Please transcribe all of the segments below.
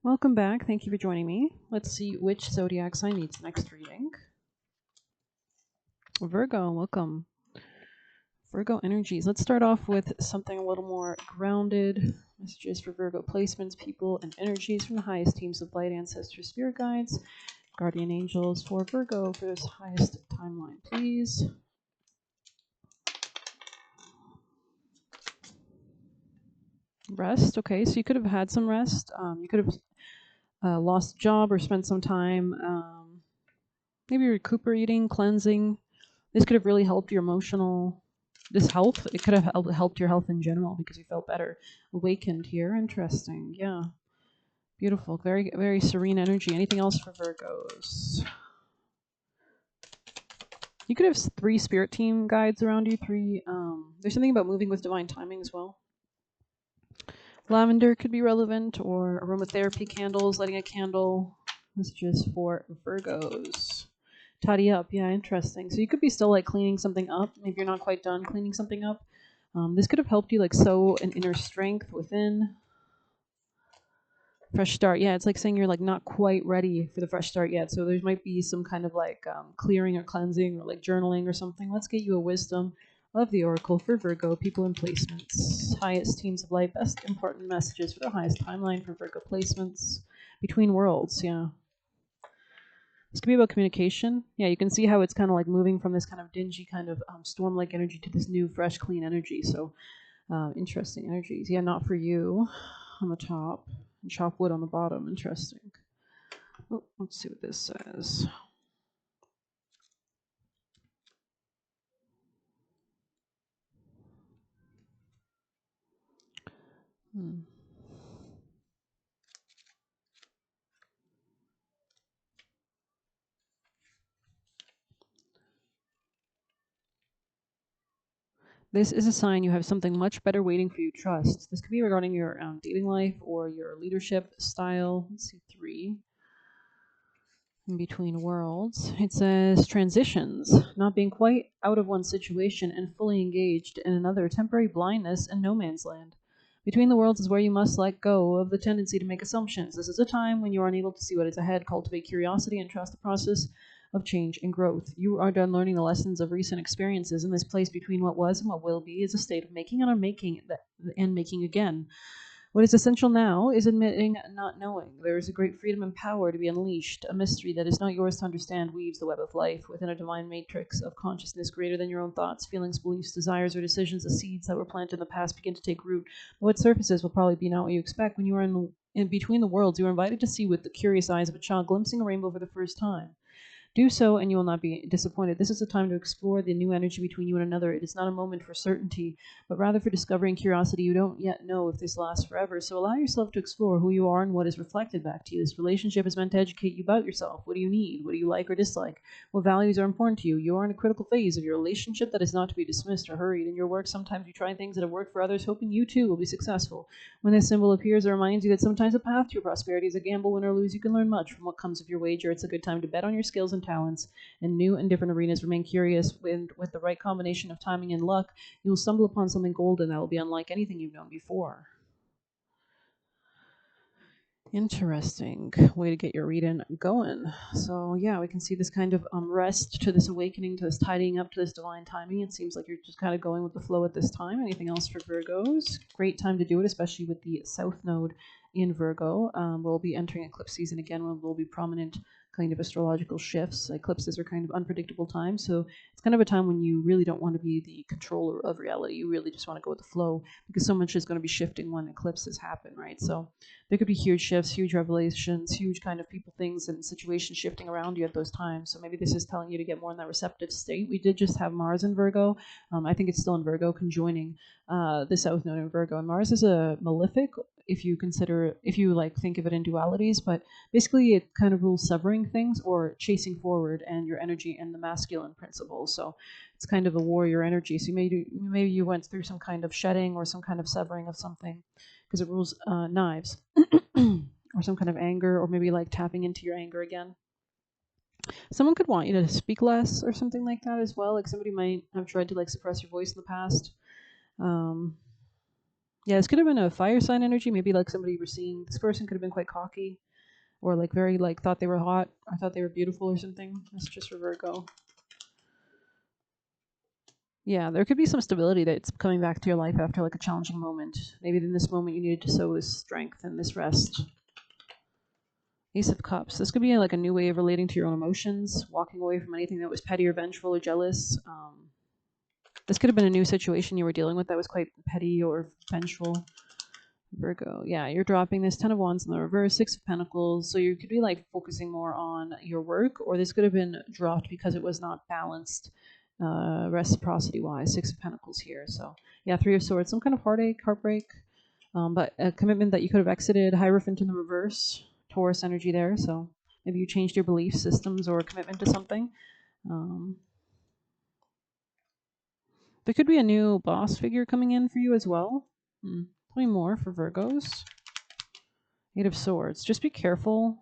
Welcome back. Thank you for joining me. Let's see which zodiac sign needs the next reading. Virgo, welcome. Virgo energies. Let's start off with something a little more grounded. Messages for Virgo placements, people, and energies from the highest teams of light, ancestors, spirit guides, guardian angels for Virgo for this highest timeline, please. Rest. Okay, so you could have had some rest. You could have lost a job or spent some time maybe recuperating, cleansing. This could have really helped your this health. It could have helped your health in general because you felt better. Awakened here. Interesting. Yeah. Beautiful. Very, very serene energy. Anything else for Virgos? You could have 3 spirit team guides around you. There's something about moving with divine timing as well. Lavender could be relevant, or aromatherapy candles, lighting a candle. Messages for Virgos. Tidy up. Yeah, interesting. So you could be still like cleaning something up. Maybe you're not quite done cleaning something up. This could have helped you like sow an inner strength within. Fresh start. Yeah, it's like saying you're like not quite ready for the fresh start yet. So there might be some kind of like clearing or cleansing or like journaling or something. Let's get you a wisdom of the Oracle for Virgo, people and placements. Highest teams of light, best important messages for the highest timeline for Virgo placements. Between worlds, yeah. This could be about communication. Yeah, you can see how it's kind of like moving from this kind of dingy kind of storm-like energy to this new, fresh, clean energy. So interesting energies. Yeah, not for you on the top and chop wood on the bottom. Interesting. Oh, let's see what this says. This is a sign you have something much better waiting for you. Trust. This could be regarding your dating life or your leadership style. Let's see, 3. In between worlds. It says transitions, not being quite out of one situation and fully engaged in another, temporary blindness and no man's land. Between the worlds is where you must let go of the tendency to make assumptions. This is a time when you are unable to see what is ahead. Cultivate curiosity and trust the process of change and growth. You are done learning the lessons of recent experiences, and this place between what was and what will be is a state of making and unmaking and making again. What is essential now is admitting not knowing. There is a great freedom and power to be unleashed. A mystery that is not yours to understand weaves the web of life within a divine matrix of consciousness greater than your own thoughts, feelings, beliefs, desires, or decisions. The seeds that were planted in the past begin to take root. But what surfaces will probably be not what you expect. When you are in between the worlds, you are invited to see with the curious eyes of a child glimpsing a rainbow for the first time. Do so, and you will not be disappointed. This is a time to explore the new energy between you and another. It is not a moment for certainty, but rather for discovering curiosity. You don't yet know if this lasts forever, so allow yourself to explore who you are and what is reflected back to you. This relationship is meant to educate you about yourself. What do you need? What do you like or dislike? What values are important to you? You are in a critical phase of your relationship that is not to be dismissed or hurried. In your work, sometimes you try things that have worked for others, hoping you too will be successful. When this symbol appears, it reminds you that sometimes the path to your prosperity is a gamble. Win or lose, you can learn much from what comes of your wager. It's a good time to bet on your skills and talents in new and different arenas. Remain curious. With the right combination of timing and luck, you will stumble upon something golden that will be unlike anything you've known before. Interesting way to get your reading going. So yeah, we can see this kind of rest to this awakening, to this tidying up, to this divine timing. It seems like you're just kind of going with the flow at this time. Anything else for Virgos? Great time to do it, especially with the South Node in Virgo. We'll be entering eclipse season again, when will be prominent kind of astrological shifts. Eclipses are kind of unpredictable times, so it's kind of a time when you really don't want to be the controller of reality. You really just want to go with the flow, because so much is going to be shifting when eclipses happen, right? So there could be huge shifts, huge revelations, huge kind of people, things, and situations shifting around you at those times. So maybe this is telling you to get more in that receptive state. We did just have Mars in Virgo. I think it's still in Virgo, conjoining the South Node in Virgo. And Mars is a malefic, if you like think of it in dualities, but basically it kind of rules severing things or chasing forward and your energy and the masculine principle. So it's kind of a warrior energy. So maybe you went through some kind of shedding or some kind of severing of something, because it rules knives, or some kind of anger, or maybe like tapping into your anger again. Someone could want you to speak less or something like that as well. Like somebody might have tried to like suppress your voice in the past. Yeah, this could have been a fire sign energy. Maybe like somebody you were seeing. This person could have been quite cocky or like very like thought they were hot. I thought they were beautiful or something. That's just for Virgo. Yeah, there could be some stability that's coming back to your life after like a challenging moment. Maybe in this moment you needed to sow this strength and this rest. Ace of Cups. This could be like a new way of relating to your own emotions, walking away from anything that was petty or vengeful or jealous. This could have been a new situation you were dealing with that was quite petty or vengeful. Virgo. Yeah, you're dropping this 10 of Wands in the reverse, 6 of Pentacles. So you could be like focusing more on your work, or this could have been dropped because it was not balanced reciprocity wise. 6 of Pentacles here. So yeah, 3 of Swords, some kind of heartache, heartbreak, but a commitment that you could have exited. Hierophant in the reverse, Taurus energy there. So maybe you changed your belief systems or commitment to something. There could be a new boss figure coming in for you as well. Tell me more for Virgos. 8 of Swords. Just be careful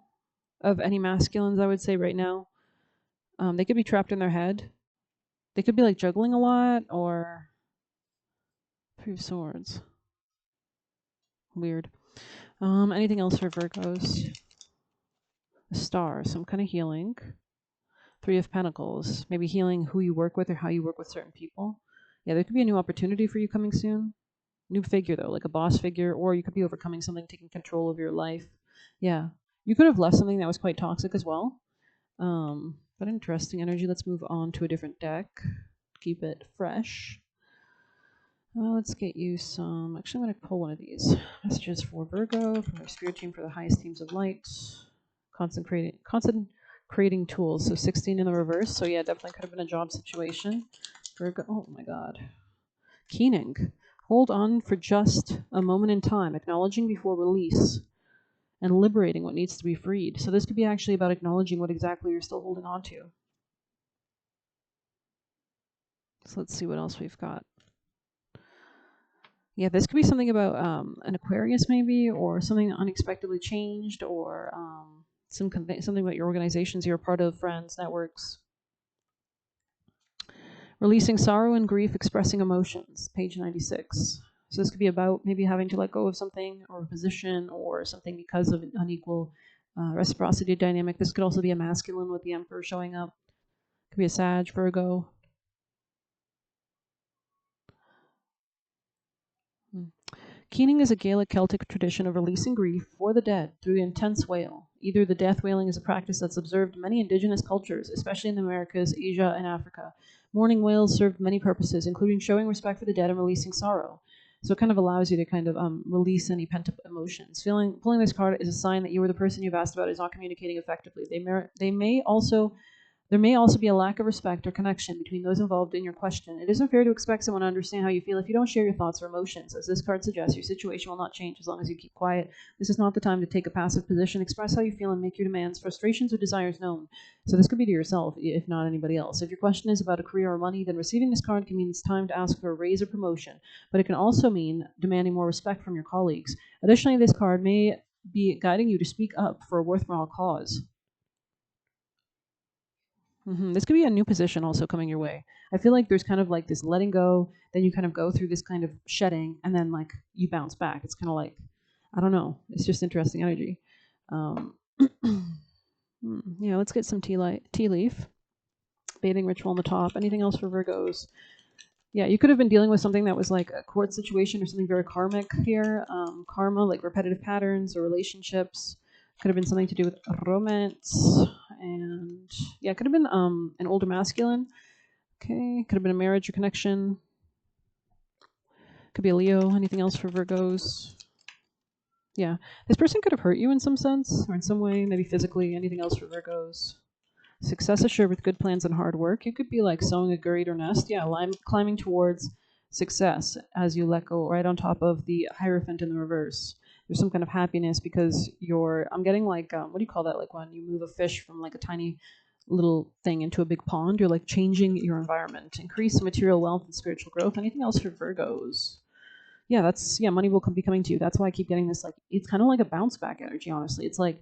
of any masculines, I would say, right now. They could be trapped in their head. They could be like juggling a lot, or 3 of Swords. Weird. Anything else for Virgos? A star, some kind of healing. 3 of Pentacles. Maybe healing who you work with or how you work with certain people. Yeah, there could be a new opportunity for you coming soon. New figure, though, like a boss figure, or you could be overcoming something, taking control of your life. Yeah. You could have left something that was quite toxic as well. But interesting energy. Let's move on to a different deck. Keep it fresh. Let's get you some. Actually, I'm going to pull one of these messages for Virgo from our spirit team for the highest teams of light. Concentrating tools. So 16 in the reverse. So yeah, definitely could have been a job situation. Virgo. Oh my God. Keening. Hold on for just a moment in time, acknowledging before release and liberating what needs to be freed. So this could be actually about acknowledging what exactly you're still holding on to. So let's see what else we've got. Yeah, this could be something about an Aquarius maybe, or something unexpectedly changed, or something about your organizations you're a part of, friends, networks. Releasing sorrow and grief, expressing emotions, page 96. So this could be about maybe having to let go of something or a position or something because of an unequal reciprocity dynamic. This could also be a masculine with the Emperor showing up. Could be a Sag, Virgo. Keening is a Gaelic Celtic tradition of releasing grief for the dead through intense wail. Either the death wailing is a practice that's observed in many indigenous cultures, especially in the Americas, Asia, and Africa. Mourning wails serve many purposes, including showing respect for the dead and releasing sorrow. So it kind of allows you to kind of release any pent-up emotions. Pulling this card is a sign that you or the person you've asked about is not communicating effectively. There may also be a lack of respect or connection between those involved in your question. It isn't fair to expect someone to understand how you feel if you don't share your thoughts or emotions. As this card suggests, your situation will not change as long as you keep quiet. This is not the time to take a passive position. Express how you feel and make your demands, frustrations, or desires known. So this could be to yourself, if not anybody else. If your question is about a career or money, then receiving this card can mean it's time to ask for a raise or promotion. But it can also mean demanding more respect from your colleagues. Additionally, this card may be guiding you to speak up for a worthwhile cause. This could be a new position also coming your way. I feel like there's kind of like this letting go, then you kind of go through this kind of shedding, and then like you bounce back. It's kind of like, I don't know. It's just interesting energy. Yeah, let's get some tea leaf. Bathing ritual on the top. Anything else for Virgos? Yeah, you could have been dealing with something that was like a court situation or something very karmic here. Karma, like repetitive patterns or relationships. Could have been something to do with romance. And yeah, it could have been an older masculine. Okay, could have been a marriage or connection. Could be a Leo. Anything else for Virgos? Yeah, this person could have hurt you in some sense or in some way, maybe physically. Anything else for Virgos? Success assured with good plans and hard work. You could be like sowing a greater nest. Yeah, climbing towards success as you let go right on top of the Hierophant in the reverse. There's some kind of happiness because I'm getting like, what do you call that? Like when you move a fish from like a tiny little thing into a big pond, you're like changing your environment. Increase material wealth and spiritual growth. Anything else for Virgos? Yeah, money will be coming to you. That's why I keep getting this, like, it's kind of like a bounce back energy, honestly. It's like,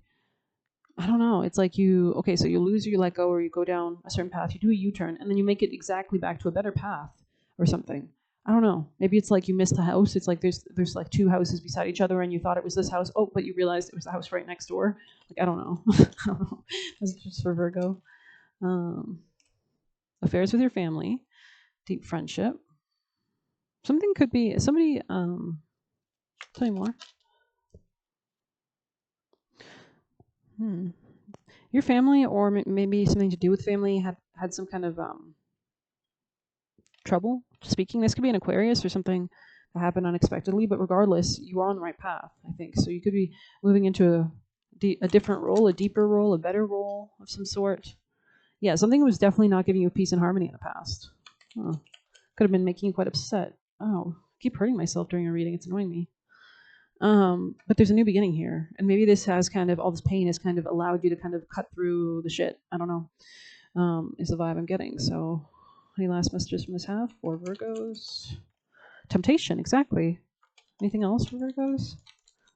I don't know. It's like so you lose or you let go or you go down a certain path, you do a U-turn, and then you make it exactly back to a better path or something. I don't know. Maybe it's like you missed the house. It's like there's like two houses beside each other, and you thought it was this house. Oh, but you realized it was the house right next door. Like I don't know. I don't know. That's just for Virgo. Um, Affairs with your family, deep friendship. Something could be somebody. Tell me more. Your family, or maybe something to do with family, had some kind of trouble speaking. This could be an Aquarius or something that happened unexpectedly, but regardless, you are on the right path, I think. So you could be moving into a different role, a deeper role, a better role of some sort. Yeah, something was definitely not giving you peace and harmony in the past. Could have been making you quite upset. Oh, I keep hurting myself during a reading. It's annoying me. But there's a new beginning here, and maybe this has kind of all this pain has kind of allowed you to kind of cut through the shit. I don't know. Is the vibe I'm getting. So, any last messages from this half for Virgos? Temptation, exactly. Anything else for Virgos?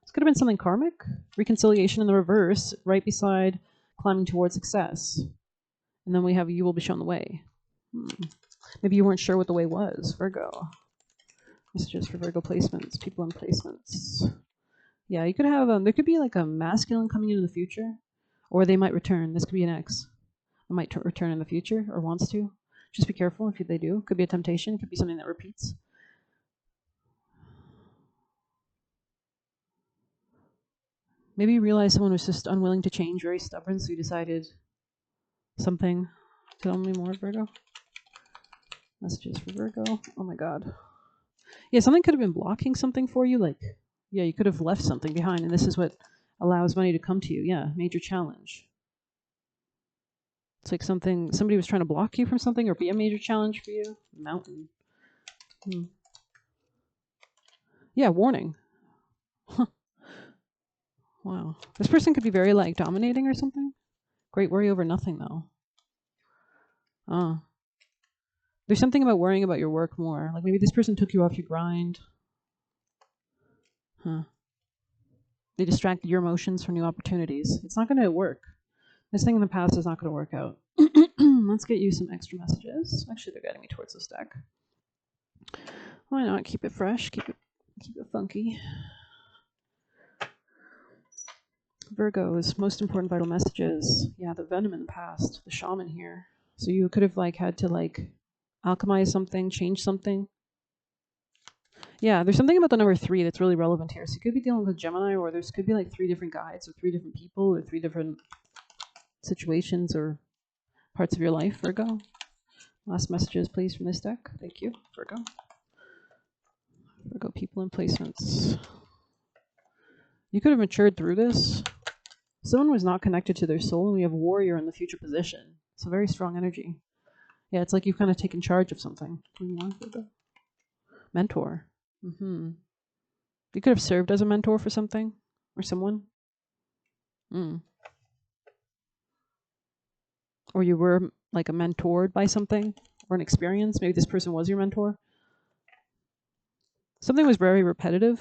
This could have been something karmic. Reconciliation in the reverse, right beside climbing towards success. And then we have you will be shown the way. Maybe you weren't sure what the way was, Virgo. Messages for Virgo placements, people in placements. Yeah, you could have, there could be like a masculine coming into the future, or they might return. This could be an ex. They might return in the future, or wants to. Just be careful if they do. Could be a temptation, could be something that repeats. Maybe you realize someone was just unwilling to change, very stubborn, so you decided something. Tell me more, Virgo. Messages for Virgo. Oh my god. Yeah, something could have been blocking something for you. Like, yeah, you could have left something behind, and this is what allows money to come to you. Yeah, major challenge. It's like somebody was trying to block you from something or be a major challenge for you. Mountain. Yeah, warning. Wow. This person could be very like dominating or something. Great worry over nothing though. There's something about worrying about your work more. Like maybe this person took you off your grind. They distracted your emotions from new opportunities. It's not going to work. This thing in the past is not going to work out. Let's get you some extra messages. Actually, they're guiding me towards this deck. Why not keep it fresh? Keep it funky. Virgos, most important vital messages. Yeah, the venom in the past, the shaman here. So you could have like had to like alchemize something, change something. Yeah, there's something about the number 3 that's really relevant here. So you could be dealing with Gemini, or there could be like 3 different guides, or 3 different people, or 3 different situations or parts of your life, Virgo. Last messages, please, from this deck. Thank you, Virgo. Virgo people and placements. You could have matured through this. Someone was not connected to their soul, and we have warrior in the future position. It's a very strong energy. Yeah, it's like you've kind of taken charge of something. Mentor. You could have served as a mentor for something or someone. Or you were like a mentored by something or an experience. Maybe this person was your mentor. Something was very repetitive.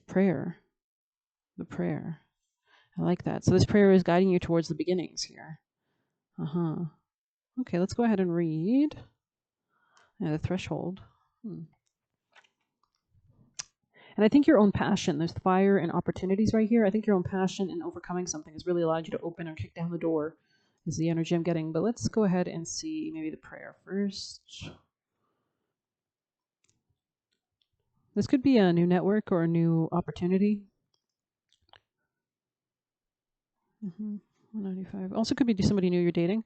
Prayer. The prayer. I like that. So this prayer is guiding you towards the beginnings here. Okay, let's go ahead and read. Yeah, the threshold. And I think your own passion, there's fire and opportunities right here. I think your own passion in overcoming something has really allowed you to open or kick down the door, is the energy I'm getting. But let's go ahead and see maybe the prayer first. This could be a new network or a new opportunity. 195. Also could be somebody new you're dating.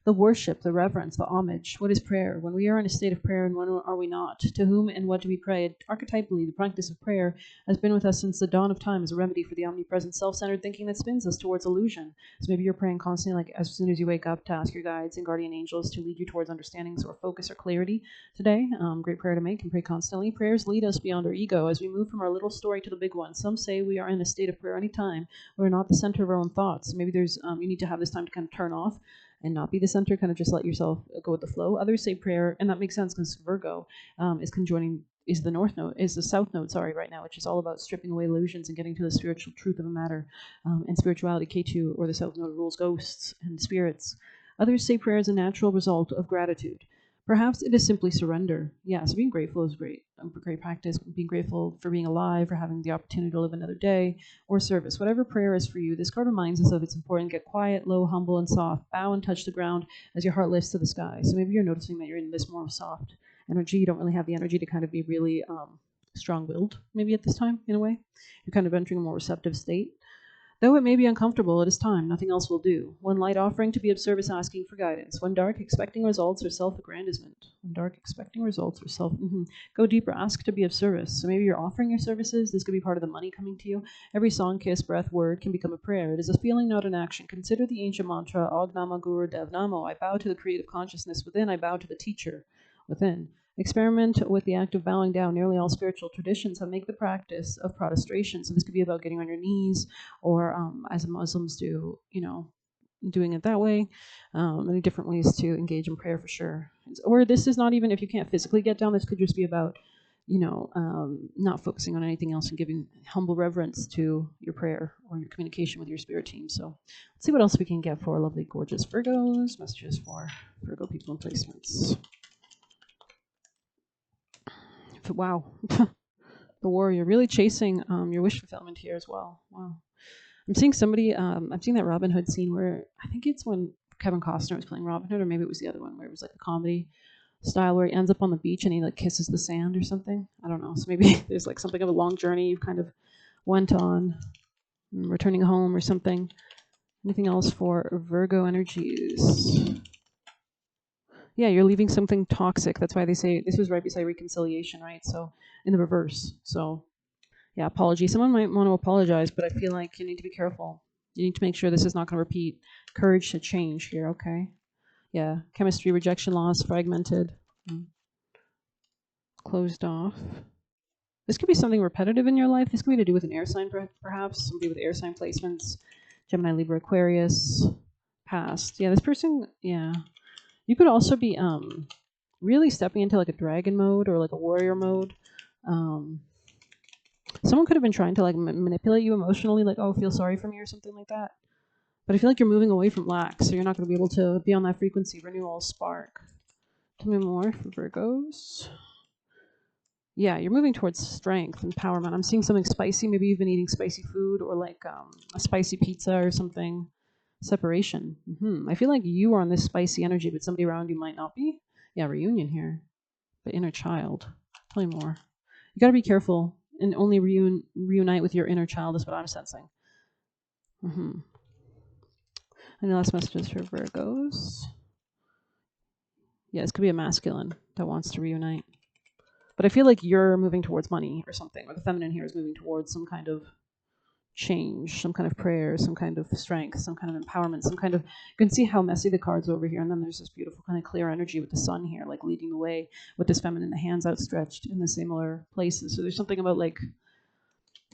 The worship, the reverence, the homage. What is prayer? When we are in a state of prayer, and when are we not? To whom and what do we pray? Archetypally, the practice of prayer has been with us since the dawn of time as a remedy for the omnipresent self-centered thinking that spins us towards illusion. So maybe you're praying constantly, like as soon as you wake up, to ask your guides and guardian angels to lead you towards understandings or focus or clarity today. Great prayer to make and pray constantly. Prayers lead us beyond our ego as we move from our little story to the big one. Some say we are in a state of prayer anytime. We're not the center of our own thoughts. Maybe there's you need to have this time to kind of turn off and not be the center, kind of just let yourself go with the flow. Others say prayer, and that makes sense because Virgo is the north node, is the south node, right now, which is all about stripping away illusions and getting to the spiritual truth of a matter. And spirituality, K2, or the south node, rules ghosts and spirits. Others say prayer is a natural result of gratitude. Perhaps it is simply surrender. Yeah, so being grateful is great. A great practice. Being grateful for being alive, for having the opportunity to live another day, or service. Whatever prayer is for you, this card reminds us of it's important to get quiet, low, humble, and soft. Bow and touch the ground as your heart lifts to the sky. So maybe you're noticing that you're in this more soft energy. You don't really have the energy to kind of be really strong-willed, maybe at this time, in a way. You're kind of entering a more receptive state. Though it may be uncomfortable, it is time. Nothing else will do. One light offering to be of service, asking for guidance. One dark, expecting results or self-aggrandizement. One dark, expecting results or self. Go deeper. Ask to be of service. So maybe you're offering your services. This could be part of the money coming to you. Every song, kiss, breath, word can become a prayer. It is a feeling, not an action. Consider the ancient mantra, Og Nama Guru Dev Namo. I bow to the creative consciousness within. I bow to the teacher within. Experiment with the act of bowing down. Nearly all spiritual traditions have made the practice of prostration. So this could be about getting on your knees, or as Muslims do, doing it that way. Many different ways to engage in prayer for sure. Or this is not even, if you can't physically get down, this could just be about, not focusing on anything else and giving humble reverence to your prayer or your communication with your spirit team. So let's see what else we can get for lovely, gorgeous Virgos. Messages for Virgo people and placements. Wow. The warrior, really chasing your wish fulfillment here as well. Wow. I'm seeing somebody, I'm seeing that Robin Hood scene where, I think it's when Kevin Costner was playing Robin Hood, or maybe it was the other one where it was like a comedy style where he ends up on the beach and he like kisses the sand or something. I don't know. So maybe there's like something of a long journey you've kind of went on, returning home or something. Anything else for Virgo energies? Yeah, you're leaving something toxic. That's why they say this was right beside reconciliation, right? So in the reverse. So yeah, apology. Someone might want to apologize, but I feel like you need to be careful. You need to make sure this is not going to repeat. Courage to change here, okay? Yeah, chemistry, rejection, loss, fragmented, closed off. This could be something repetitive in your life. This could be to do with an air sign, perhaps. Somebody with air sign placements. Gemini, Libra, Aquarius, past. Yeah, this person, yeah. You could also be really stepping into like a dragon mode or like a warrior mode. Someone could have been trying to like manipulate you emotionally, like, oh, feel sorry for me or something like that. But I feel like you're moving away from lack, so you're not going to be able to be on that frequency, renewal, spark. Tell me more for Virgos. Yeah, you're moving towards strength, empowerment. I'm seeing something spicy. Maybe you've been eating spicy food or like a spicy pizza or something. Separation. I feel like you are on this spicy energy, but somebody around you might not be. Yeah, reunion here. But inner child. Tell me more. You got to be careful and only reunite with your inner child is what I'm sensing. Any last messages for Virgos? Yeah, this could be a masculine that wants to reunite. But I feel like you're moving towards money or something, or the feminine here is moving towards some kind of change, some kind of prayer, some kind of strength, some kind of empowerment, some kind of, you can see how messy the cards over here, and then there's this beautiful kind of clear energy with the sun here, like leading the way with this feminine, the hands outstretched in the similar places. So there's something about like,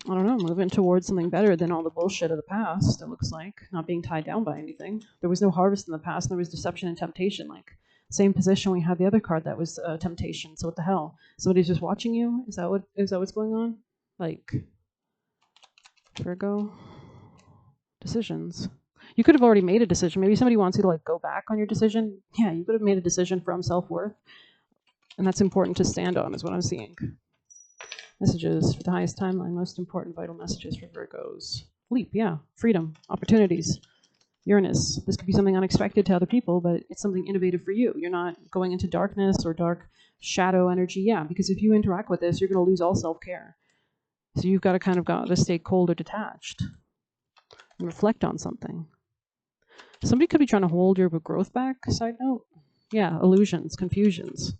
I don't know, moving towards something better than all the bullshit of the past, it looks like, not being tied down by anything. There was no harvest in the past, and there was deception and temptation, like same position we had the other card that was temptation. So what the hell? Somebody's just watching you? Is that what's going on? Like, Virgo, decisions. You could have already made a decision. Maybe somebody wants you to like go back on your decision. Yeah, you could have made a decision from self-worth. And that's important to stand on is what I'm seeing. Messages for the highest timeline, most important vital messages for Virgos. Leap, yeah. Freedom, opportunities. Uranus. This could be something unexpected to other people, but it's something innovative for you. You're not going into darkness or dark shadow energy. Yeah, because if you interact with this, you're going to lose all self-care. So you've got to kind of got to stay cold or detached and reflect on something. Somebody could be trying to hold your growth back, side note. Yeah, illusions, confusions,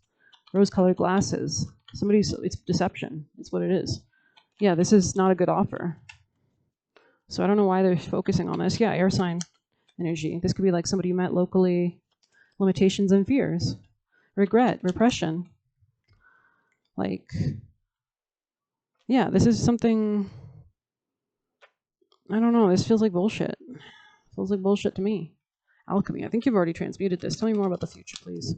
rose-colored glasses. It's deception. It's what it is. Yeah, this is not a good offer. So I don't know why they're focusing on this. Yeah, air sign energy. This could be like somebody you met locally, limitations and fears, regret, repression. Like, yeah, this is something, I don't know, this feels like bullshit. Feels like bullshit to me. Alchemy. I think you've already transmuted this. Tell me more about the future, please.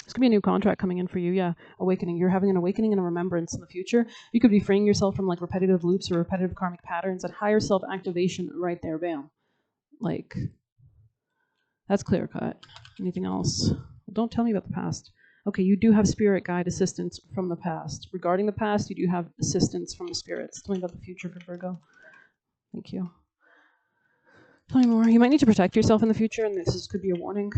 This could be a new contract coming in for you. Yeah, awakening. You're having an awakening and a remembrance in the future. You could be freeing yourself from like repetitive loops or repetitive karmic patterns and higher self activation right there. Bam. Like, that's clear cut. Anything else? Well, don't tell me about the past. Okay, you do have spirit guide assistance from the past. Regarding the past, you do have assistance from the spirits. Tell me about the future for Virgo. Thank you. Tell me more. You might need to protect yourself in the future, and could be a warning.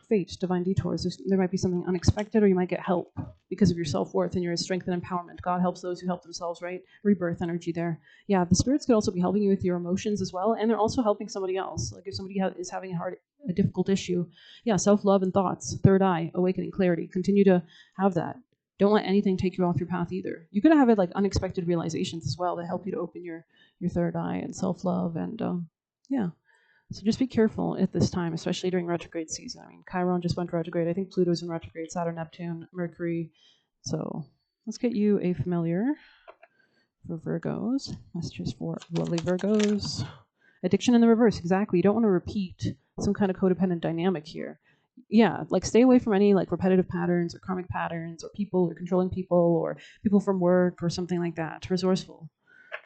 Fate, divine detours. There might be something unexpected, or you might get help because of your self-worth and your strength and empowerment. God helps those who help themselves, right? Rebirth energy there. Yeah, the spirits could also be helping you with your emotions as well, and they're also helping somebody else. Like if somebody is having a difficult issue, yeah, self-love and thoughts, third eye, awakening, clarity. Continue to have that. Don't let anything take you off your path either. You could have it like unexpected realizations as well that help you to open your third eye and self-love and yeah. So just be careful at this time, especially during retrograde season. I mean, Chiron just went retrograde. I think Pluto's in retrograde, Saturn, Neptune, Mercury. So let's get you a familiar for Virgos. Messages for lovely Virgos. Addiction in the reverse, exactly. You don't want to repeat some kind of codependent dynamic here. Yeah, like stay away from any like repetitive patterns or karmic patterns or people or controlling people or people from work or something like that. Resourceful.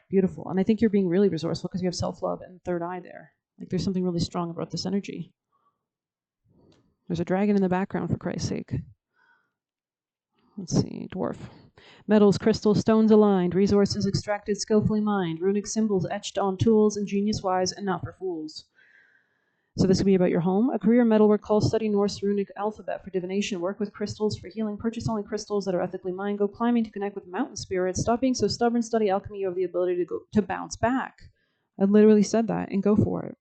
Beautiful. And I think you're being really resourceful because you have self-love and third eye there. Like there's something really strong about this energy. There's a dragon in the background, for Christ's sake. Let's see, dwarf. Metals, crystals, stones aligned, resources extracted, skillfully mined, runic symbols etched on tools, ingenious-wise, and not for fools. So this could be about your home. A career metalwork call, study Norse runic alphabet for divination, work with crystals for healing, purchase only crystals that are ethically mined, go climbing to connect with mountain spirits, stop being so stubborn, study alchemy, you have the ability to bounce back. I literally said that, and go for it.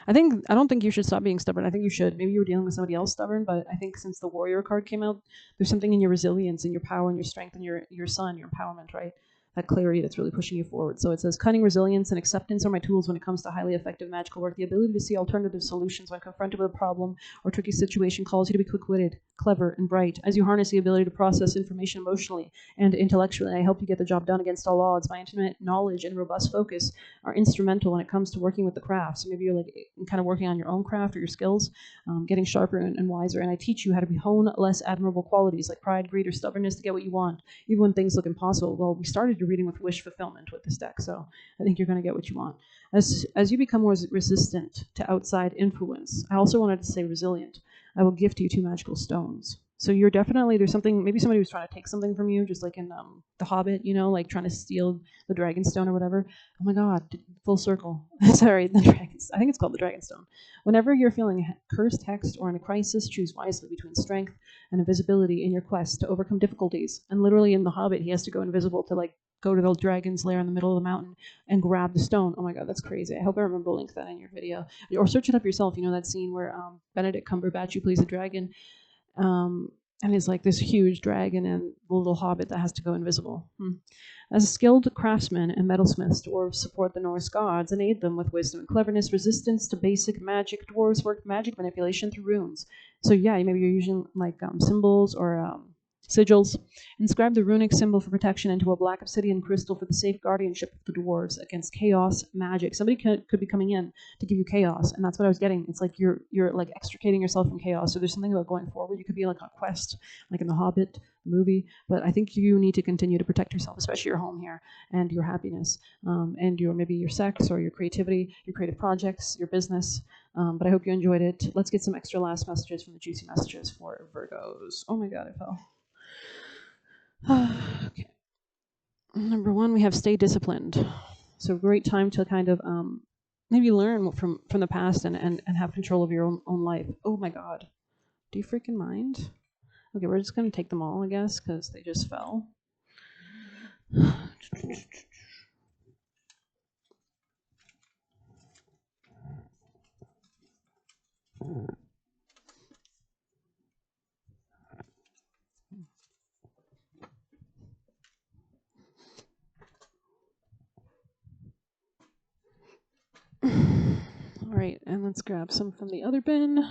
I don't think you should stop being stubborn. I think you should. Maybe you were dealing with somebody else stubborn, but I think since the warrior card came out, there's something in your resilience and your power and your strength and your sun, your empowerment, right? That clarity that's really pushing you forward. So it says, cunning, resilience, and acceptance are my tools when it comes to highly effective magical work. The ability to see alternative solutions when confronted with a problem or tricky situation calls you to be quick-witted, clever, and bright. As you harness the ability to process information emotionally and intellectually, I help you get the job done against all odds. My intimate knowledge and robust focus are instrumental when it comes to working with the craft. So maybe you're like kind of working on your own craft or your skills, getting sharper and wiser. And I teach you how to hone less admirable qualities like pride, greed, or stubbornness to get what you want, even when things look impossible. Well, we started your reading with wish fulfillment with this deck, so I think you're going to get what you want. As you become more resistant to outside influence, I also wanted to say resilient. I will gift you 2 magical stones. So you're definitely, there's something, maybe somebody was trying to take something from you, just like in The Hobbit, like trying to steal the Dragonstone or whatever. Oh my God, full circle. Sorry, the Dragons. I think it's called the Dragonstone. Whenever you're feeling cursed, hexed, or in a crisis, choose wisely between strength and invisibility in your quest to overcome difficulties. And literally in The Hobbit, he has to go invisible to go to the dragon's lair in the middle of the mountain and grab the stone. Oh my God, that's crazy. I hope I remember to link that in your video. Or search it up yourself. That scene where Benedict Cumberbatch, who plays a dragon, and is like this huge dragon and the little hobbit that has to go invisible. As skilled craftsmen and metalsmiths, dwarves support the Norse gods and aid them with wisdom and cleverness, resistance to basic magic. Dwarves work magic manipulation through runes. So yeah, maybe you're using symbols or sigils. Inscribe the runic symbol for protection into a black obsidian crystal for the safe guardianship of the dwarves against chaos magic. Somebody could be coming in to give you chaos, and that's what I was getting. It's like you're like extricating yourself from chaos. So there's something about going forward. You could be like on a quest, like in The Hobbit movie, but I think you need to continue to protect yourself, especially your home here and your happiness, and maybe your sex or your creativity, your creative projects, your business. But I hope you enjoyed it. Let's get some extra last messages from the juicy messages for Virgos. Oh my God, I fell. Okay. Number 1, we have stay disciplined. So great time to kind of maybe learn from the past and have control of your own life. Oh my God. Do you freaking mind? Okay, we're just going to take them all, I guess, because they just fell. All right, and let's grab some from the other bin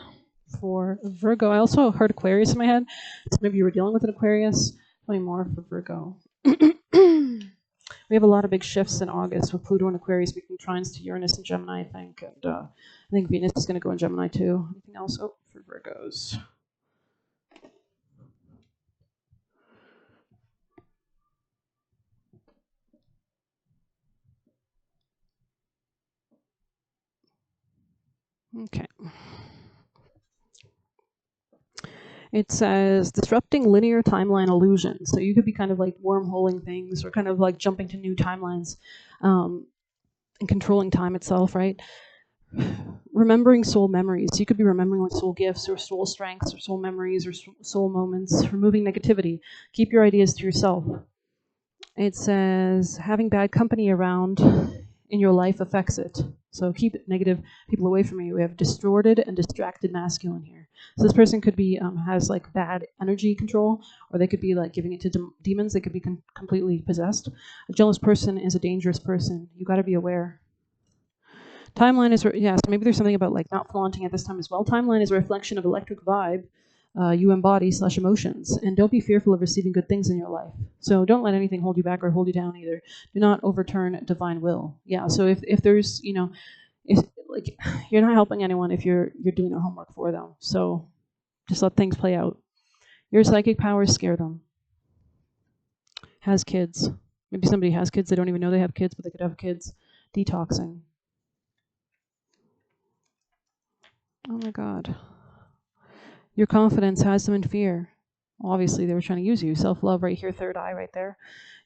for Virgo. I also heard Aquarius in my head, so maybe you were dealing with an Aquarius. Tell me more for Virgo. We have a lot of big shifts in August with Pluto and Aquarius making trines to Uranus and Gemini, I think. And I think Venus is going to go in Gemini too. Anything else? Oh, for Virgos. Okay. It says disrupting linear timeline illusion. So you could be kind of like wormholing things or kind of like jumping to new timelines and controlling time itself, right? Remembering soul memories. You could be remembering like soul gifts or soul strengths or soul memories or soul moments. Removing negativity. Keep your ideas to yourself. It says having bad company around in your life affects it. So keep negative people away from you. We have distorted and distracted masculine here. So this person could be has like bad energy control, or they could be like giving it to demons. They could be completely possessed. A jealous person is a dangerous person. You got to be aware. Timeline is, yeah, so maybe there's something about like not flaunting at this time as well. Timeline is a reflection of electric vibe you embody / emotions. And don't be fearful of receiving good things in your life. So don't let anything hold you back or hold you down either. Do not overturn divine will. Yeah, so if there's, if like you're not helping anyone if you're doing their homework for them. So just let things play out. Your psychic powers scare them. Has kids. Maybe somebody has kids, they don't even know they have kids, but they could have kids. Detoxing. Oh my God. Your confidence has them in fear. Obviously, they were trying to use you. Self-love right here, third eye right there.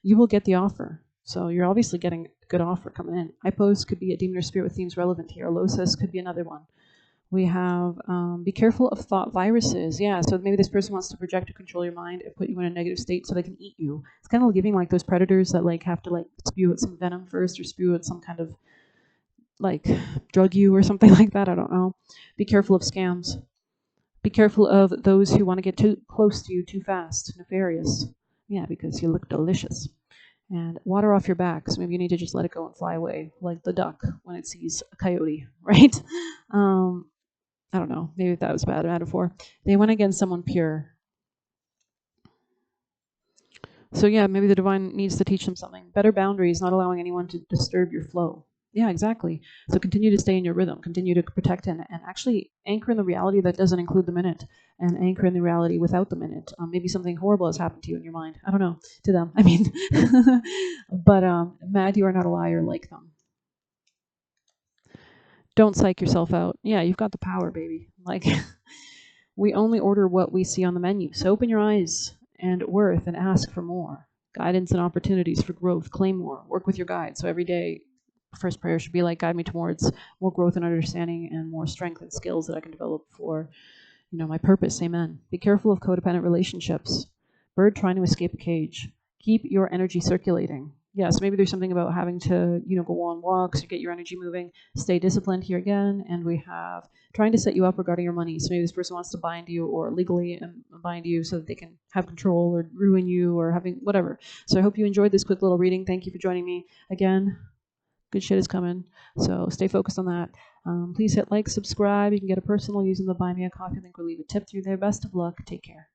You will get the offer. So you're obviously getting a good offer coming in. Hypos could be a demon or spirit with themes relevant here. Alosis could be another one. We have be careful of thought viruses. Yeah, so maybe this person wants to project or control your mind and put you in a negative state so they can eat you. It's kind of giving like those predators that like have to like spew out some venom first or spew out some kind of like drug you or something like that. I don't know. Be careful of scams. Be careful of those who want to get too close to you too fast. Nefarious. Yeah, because you look delicious. And water off your back. So maybe you need to just let it go and fly away, like the duck when it sees a coyote, right? I don't know. Maybe that was a bad metaphor. They went against someone pure. So yeah, maybe the divine needs to teach them something. Better boundaries, not allowing anyone to disturb your flow. Yeah, exactly. So continue to stay in your rhythm, continue to protect and actually anchor in the reality that doesn't include the minute and anchor in the reality without the minute. Maybe something horrible has happened to you in your mind. I don't know, to them. I mean, but mad you are not a liar like them. Don't psych yourself out. Yeah, you've got the power, baby. Like, we only order what we see on the menu. So open your eyes and worth and ask for more. Guidance and opportunities for growth. Claim more. Work with your guide. So every day, first prayer should be like, guide me towards more growth and understanding and more strength and skills that I can develop for, my purpose. Amen. Be careful of codependent relationships. Bird trying to escape a cage. Keep your energy circulating. Yeah, so maybe there's something about having to, go on walks or get your energy moving. Stay disciplined here again. And we have trying to set you up regarding your money. So maybe this person wants to bind you or legally bind you so that they can have control or ruin you or having whatever. So I hope you enjoyed this quick little reading. Thank you for joining me again. Good shit is coming. So stay focused on that. Please hit like, subscribe. You can get a personal using the Buy Me a Coffee link or leave a tip through there. Best of luck. Take care.